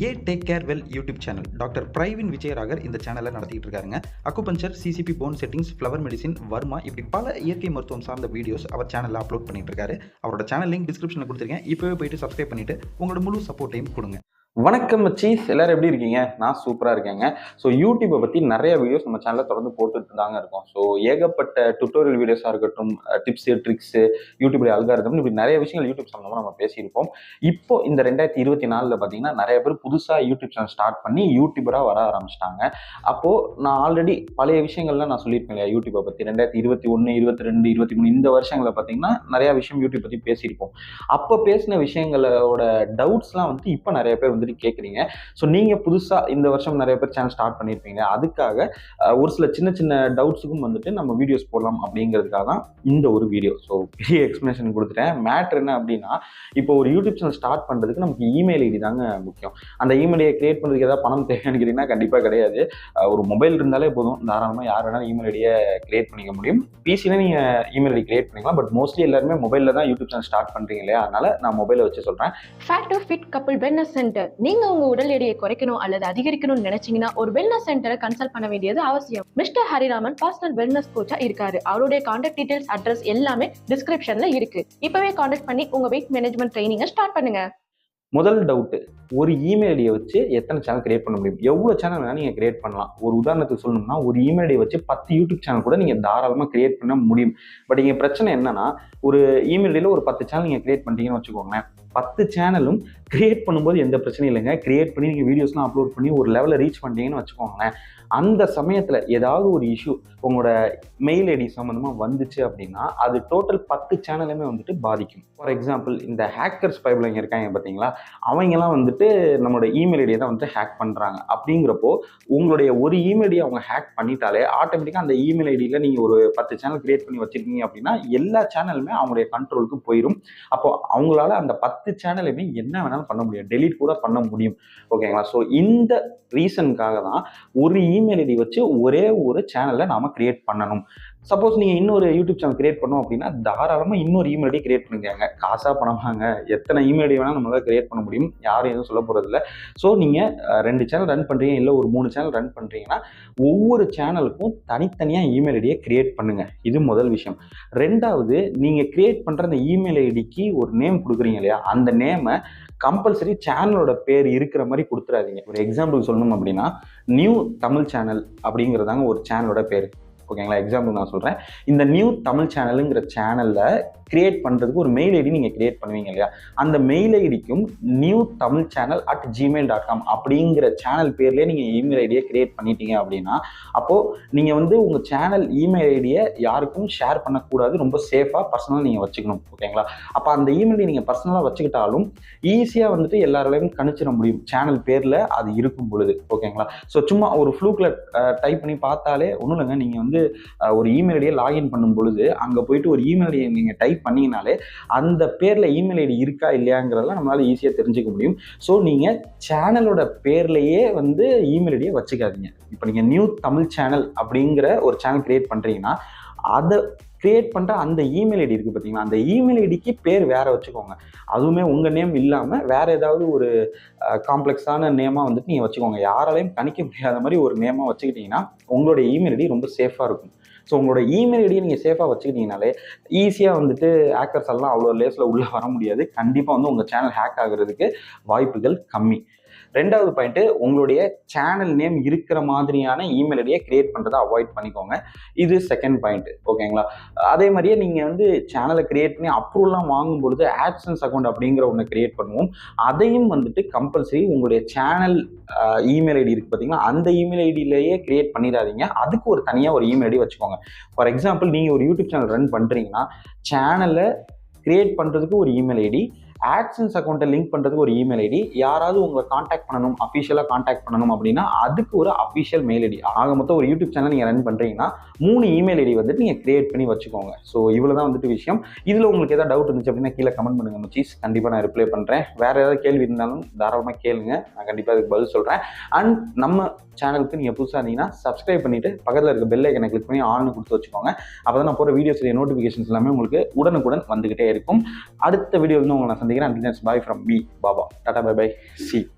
ஏ take care well YouTube channel doctor Praveen Vijayaragar இந்த சேனலை நடத்திட்டு இருக்காருங்க. Acupuncture, CCP, bone settings, flower medicine, Varma இப்படி பல இயற்கை மருத்துவம் சார்ந்த வீடியோஸ் அவர் சேனலில் அப்லோட் பண்ணிட்டு இருக்காரு. அவரோட சேனல் லிங்க் டிஸ்கிரிப்ஷனில் கொடுத்துருக்கேன். இப்போவே போயிட்டு சப்ஸ்கிரைப் பண்ணிட்டு உங்களோட முழு சப்போர்ட்டையும் கொடுங்க. வணக்கம் மச்சீஸ், எல்லாரும் எப்படி இருக்கீங்க? நான் சூப்பராக இருக்கேங்க. ஸோ யூடியூப்பை பற்றி நிறைய வீடியோஸ் நம்ம சேனலில் தொடர்ந்து போட்டுட்டு தாங்க இருக்கோம். ஸோ ஏகப்பட்ட டுட்டோரியல் வீடியோஸாக இருக்கட்டும், டிப்ஸு, ட்ரிக்ஸு, யூடியூப்ல அல்காரிதம், இப்படி நிறைய விஷயங்கள் யூடியூப் சம்மந்தமாக நம்ம பேசியிருப்போம். இப்போ இந்த 2024 பார்த்தீங்கன்னா நிறைய பேர் புதுசாக யூடியூப் சேனல் ஸ்டார்ட் பண்ணி யூடியூபராக வர ஆரம்பிச்சிட்டாங்க. அப்போது நான் ஆல்ரெடி பழைய விஷயங்கள்லாம் நான் சொல்லியிருப்பேன் இல்லையா யூடியூப்பை பற்றி. 2021, 22, 23 இந்த வருஷங்களை பார்த்தீங்கன்னா நிறையா விஷயம் யூடியூப் பற்றி பேசியிருப்போம். அப்போ பேசின விஷயங்களோட டவுட்ஸ்லாம் வந்து இப்போ நிறைய பேர் வந்து கேட்குறீங்க. ஸோ நீங்கள் புதுசாக இந்த வருஷம் நிறைய பேர் சேனல் ஸ்டார்ட் பண்ணியிருப்பீங்க. அதுக்காக ஒரு சில சின்ன சின்ன டவுட்ஸுக்கும் வந்துட்டு நம்ம வீடியோஸ் போடலாம் அப்படிங்கிறதுக்காக தான் இந்த ஒரு வீடியோ. ஸோ பெரிய எக்ஸ்ப்ளனேஷன் கொடுத்துட்டேன். மேட்ரு என்ன அப்படின்னா, இப்போ ஒரு யூடியூப் சேனல் ஸ்டார்ட் பண்ணுறதுக்கு நமக்கு இமெயில் ஐடி தாங்க முக்கியம். அந்த இமெயில் ஐடியை கிரியேட் பண்ணுறதுக்கு ஏதாவது பணம் தேவைன்னு கேட்டிங்கன்னா கண்டிப்பாக கிடையாது. ஒரு மொபைல் இருந்தாலே போதும், தாராளமாக யார் வேணாலும் இமெயில் ஐடியை கிரியேட் பண்ணிக்க முடியும். பிசியில் நீங்கள் இமெயில் ஐடி கிரியேட் பண்ணிக்கலாம். பட் மோஸ்ட்லி எல்லாருமே மொபைலில் தான் யூடியூப் சேனல் ஸ்டார்ட் பண்ணுறீங்க இல்லையா? அதனால் நான் மொபைலை வச்சு சொல்கிறேன். Fat to fit couple wellness centre. நீங்க உங்க உடல் எடையை குறைக்கணும் அல்லது அதிகரிக்கணும்னு நினைச்சீங்கன்னா ஒரு வெல்னஸ் சென்டரை கன்சல்ட் பண்ண வேண்டியது அவசியம். மிஸ்டர் ஹரிராமன் பர்சனல் வெல்னஸ் கோச்சா இருக்காரு. அவருடைய கான்டாக்ட் டீடைல்ஸ், அட்ரஸ் எல்லாமே டிஸ்கிரிப்ஷன்ல இருக்கு. இப்பவே கான்டாக்ட் பண்ணி உங்க வெயிட் மேனேஜ்மெண்ட் ட்ரைனிங்கை ஸ்டார்ட் பண்ணுங்க. முதல் டவுட்டு, ஒரு இமெயில் ஐடியை வச்சு எத்தனை சேனல் கிரியேட் பண்ண முடியும்? எவ்வளோ சேனல் வேணால் நீங்கள் கிரியேட் பண்ணலாம். ஒரு உதாரணத்துக்கு சொல்லணும்னா, ஒரு இமெயில் ஐடியை வச்சு 10 யூடியூப் சேனல் கூட நீங்கள் தாராளமாக கிரியேட் பண்ண முடியும். பட் இங்கே பிரச்சனை என்னன்னா, ஒரு இமெயில் ஐடியில் ஒரு 10 சேனல் நீங்கள் கிரியேட் பண்ணிட்டீங்கன்னு வச்சுக்கோங்களேன். 10 சேனலும் கிரியேட் பண்ணும்போது எந்த பிரச்சனையும் இல்லைங்க. கிரியேட் பண்ணி நீங்கள் வீடியோஸ்லாம் அப்லோட் பண்ணி ஒரு லெவலில் ரீச் பண்ணிட்டீங்கன்னு வச்சுக்கோங்களேன். அந்த சமயத்தில் ஏதாவது ஒரு இஷ்யூ உங்களோட மெயில் ஐடி சம்மந்தமாக வந்துச்சு அப்படின்னா அது டோட்டல் 10 சேனலுமே வந்துட்டு பாதிக்கும். ஃபார் எக்ஸாம்பிள், இந்த ஹேக்கர்ஸ் பைப்லைன் இருக்காங்க பார்த்தீங்களா, அவங்கெல்லாம் வந்துட்டு நம்மளோட இமெயில் ஐடியை தான் வந்துட்டு ஹேக் பண்ணுறாங்க. அப்படிங்கிறப்போ உங்களுடைய ஒரு இமெயில் ஐடியை அவங்க ஹேக் பண்ணிட்டாலே ஆட்டோமேட்டிக்காக அந்த இமெயில் ஐடியில் நீங்கள் ஒரு 10 சேனல் கிரியேட் பண்ணி வச்சுருக்கீங்க அப்படின்னா எல்லா சேனலுமே அவங்களுடைய கண்ட்ரோலுக்கு போயிடும். அப்போ அவங்களால அந்த 10 சேனலுமே என்ன வேணாலும் பண்ண முடியும், டெலீட் கூட பண்ண முடியும். ஓகேங்களா? ஸோ இந்த ரீசனுக்காக தான் ஒரு இமெயில் ஐடி வச்சு ஒரே ஒரு சேனலை நாம கிரியேட் பண்ணணும். சப்போஸ் நீங்கள் இன்னொரு யூடியூப் சேனல் கிரியேட் பண்ணோம் அப்படின்னா தாராளமாக இன்னொரு இமெயில் ஐடி கிரியேட் பண்ணிக்காங்க. காசாக பணமாங்க, எத்தனை இமெயில் ஐடி வேணால் நம்மளால் கிரியேட் பண்ண முடியும். யாரும் எதுவும் சொல்ல போகிறதில்ல. ஸோ நீங்கள் 2 சேனல் ரன் பண்ணுறீங்க, இல்லை ஒரு 3 சேனல் ரன் பண்ணுறீங்கன்னா ஒவ்வொரு சேனலுக்கும் தனித்தனியாக இமெயில் ஐடியை கிரியேட் பண்ணுங்கள். இது முதல் விஷயம். ரெண்டாவது, நீங்கள் கிரியேட் பண்ணுற அந்த இமெயில் ஐடிக்கு ஒரு நேம் கொடுக்குறீங்க இல்லையா, அந்த நேமை கம்பல்சரி சேனலோட பேர் இருக்கிற மாதிரி கொடுத்துடாதீங்க. ஒரு எக்ஸாம்பிள் சொல்லணும் அப்படின்னா, நியூ தமிழ் சேனல் அப்படிங்கிறதாங்க ஒரு சேனலோட பேர். ஓகேங்களா? எக்ஸாம்பிள் நான் சொல்கிறேன். இந்த நியூ தமிழ் சேனலுங்கிற சேனலில் கிரியேட் பண்ணுறதுக்கு ஒரு மெயில் ஐடி நீங்கள் கிரியேட் பண்ணுவீங்க இல்லையா, அந்த மெயில் ஐடிக்கும் நியூ தமிழ் சேனல் @gmail.com அப்படிங்கிற சேனல் பேர்லேயே நீங்கள் இமெயில் ஐடியை கிரியேட் பண்ணிட்டீங்க அப்படின்னா அப்போது நீங்கள் வந்து உங்கள் சேனல் இமெயில் ஐடியை யாருக்கும் ஷேர் பண்ணக்கூடாது. ரொம்ப சேஃபாக பர்சனலாக நீங்கள் வச்சுக்கணும். ஓகேங்களா? அப்போ அந்த இமெயில் ஐடி நீங்கள் பர்சனலாக வச்சுக்கிட்டாலும் ஈஸியாக வந்துட்டு எல்லாராலையும் கணிச்சிட முடியும் சேனல் பேரில் அது இருக்கும் பொழுது. ஓகேங்களா? ஸோ சும்மா ஒரு ஃப்ளூக்கில் டைப் பண்ணி பார்த்தாலே ஒன்றும் இல்லைங்க, நீங்கள் வந்து ஒரு இமெயில் ஐடியை லாகின் பண்ணும் பொழுது அங்கே போயிட்டு ஒரு இமெயில் ஐடியை நீங்கள் டைப் பண்ணீங்கனாலே அந்த பேரில் இமெயில் ஐடி இருக்கா இல்லையாங்கிறதெல்லாம் நம்மளால ஈஸியாக தெரிஞ்சுக்க முடியும். ஸோ நீங்கள் சேனலோட பேர்லேயே வந்து இமெயில் ஐடியை வச்சுக்காதீங்க. இப்போ நீங்கள் நியூ தமிழ் சேனல் அப்படிங்கிற ஒரு சேனல் கிரியேட் பண்ணுறீங்கன்னா அதை கிரியேட் பண்ணுற அந்த இமெயில் ஐடி இருக்குது பார்த்தீங்களா, அந்த இமெயில் ஐடிக்கு பேர் வேறு வச்சுக்கோங்க. அதுவுமே உங்கள் நேம் இல்லாமல் வேறு ஏதாவது ஒரு காம்ப்ளெக்ஸான நேமாக வந்துட்டு நீங்கள் வச்சுக்கோங்க. யாராலையும் கணிக்க முடியாத மாதிரி ஒரு நேமாக வச்சுக்கிட்டிங்கன்னா உங்களுடைய இமெயில் ஐடி ரொம்ப சேஃபாக இருக்கும். ஸோ உங்களோட இமெயில் ஐடியை நீங்கள் சேஃபாக வச்சுக்கிட்டீங்கனாலே ஈஸியாக வந்துட்டு ஹேக்கர்ஸ் எல்லாம் அவ்வளோ லேஸில் உள்ளே வர முடியாது. கண்டிப்பாக வந்து உங்கள் சேனல் ஹேக் ஆகிறதுக்கு வாய்ப்புகள் கம்மி. ரெண்டாவது பாயிண்ட்டு, உங்களுடைய சேனல் நேம் இருக்கிற மாதிரியான இமெயில் ஐடியை கிரியேட் பண்ணுறதை அவாய்ட் பண்ணிக்கோங்க. இது செகண்ட் பாயிண்ட். ஓகேங்களா? அதே மாதிரியே நீங்கள் வந்து சேனலை கிரியேட் பண்ணி அப்ரூவல்லாம் வாங்கும் பொழுது ஆட்சன்ஸ் அக்கௌண்ட் அப்படிங்கிற ஒன்று கிரியேட் பண்ணுவோம். அதையும் வந்துட்டு கம்பல்சரி உங்களுடைய சேனல் இமெயில் ஐடி இருக்குது பார்த்தீங்கன்னா, அந்த இமெயில் ஐடியிலேயே கிரியேட் பண்ணிடாதீங்க. அதுக்கு ஒரு தனியாக ஒரு இமெயில் ஐடி வச்சுக்கோங்க. ஃபார் எக்ஸாம்பிள், நீங்கள் ஒரு யூடியூப் சேனல் ரன் பண்ணுறீங்கன்னா சேனலை கிரியேட் பண்ணுறதுக்கு ஒரு இமெயில் ஐடி, ஆட்சன்ஸ் அக்கௌண்ட்டை லிங்க் பண்ணுறதுக்கு ஒரு இமெயில் ஐடி, யாராவது உங்களை காண்டாக்ட் பண்ணணும், அஃபிஷியலாக காண்டாக்ட் பண்ணணும் அப்படின்னா அதுக்கு ஒரு அஃபிஷியல் மெயில் ஐடி. ஆக மொத்தம் ஒரு யூடியூப் சேனல் நீங்கள் ரன் பண்ணுறீங்கன்னா 3 இமெயில் ஐடி வந்துட்டு நீங்கள் கிரியேட் பண்ணி வச்சுக்கோங்க. ஸோ இவ்வளோ தான் வந்துட்டு விஷயம். இதில் உங்களுக்கு ஏதாவது டவுட் இருந்துச்சு அப்படின்னா கீழே கமெண்ட் பண்ணுங்கள் மச்சீஸ், கண்டிப்பாக நான் ரிப்ளை பண்ணுறேன். வேறு ஏதாவது கேள்வி இருந்தாலும் தாராளமாக கேளுங்க, நான் கண்டிப்பாக அதுக்கு பதில் சொல்கிறேன். அண்ட் நம்ம சேனலுக்கு நீங்கள் புதுசாக இருந்தீங்கன்னா சப்ஸ்கிரைப் பண்ணிவிட்டு பக்கத்தில் இருக்க பெல் ஐக்கனை கிளிக் பண்ணி ஆல்னு கொடுத்து வச்சுக்கோங்க. அப்போ தான் நான் போகிற வீடியோஸுடைய நோட்டிஃபிகேஷன்ஸ் எல்லாமே உங்களுக்கு உடனுக்குடன் வந்துகிட்டே இருக்கும். அடுத்த வீடியோ வந்து உங்களை நான் சந்திக்கிறேன். Bye from me, Baba. Tata, bye bye. See.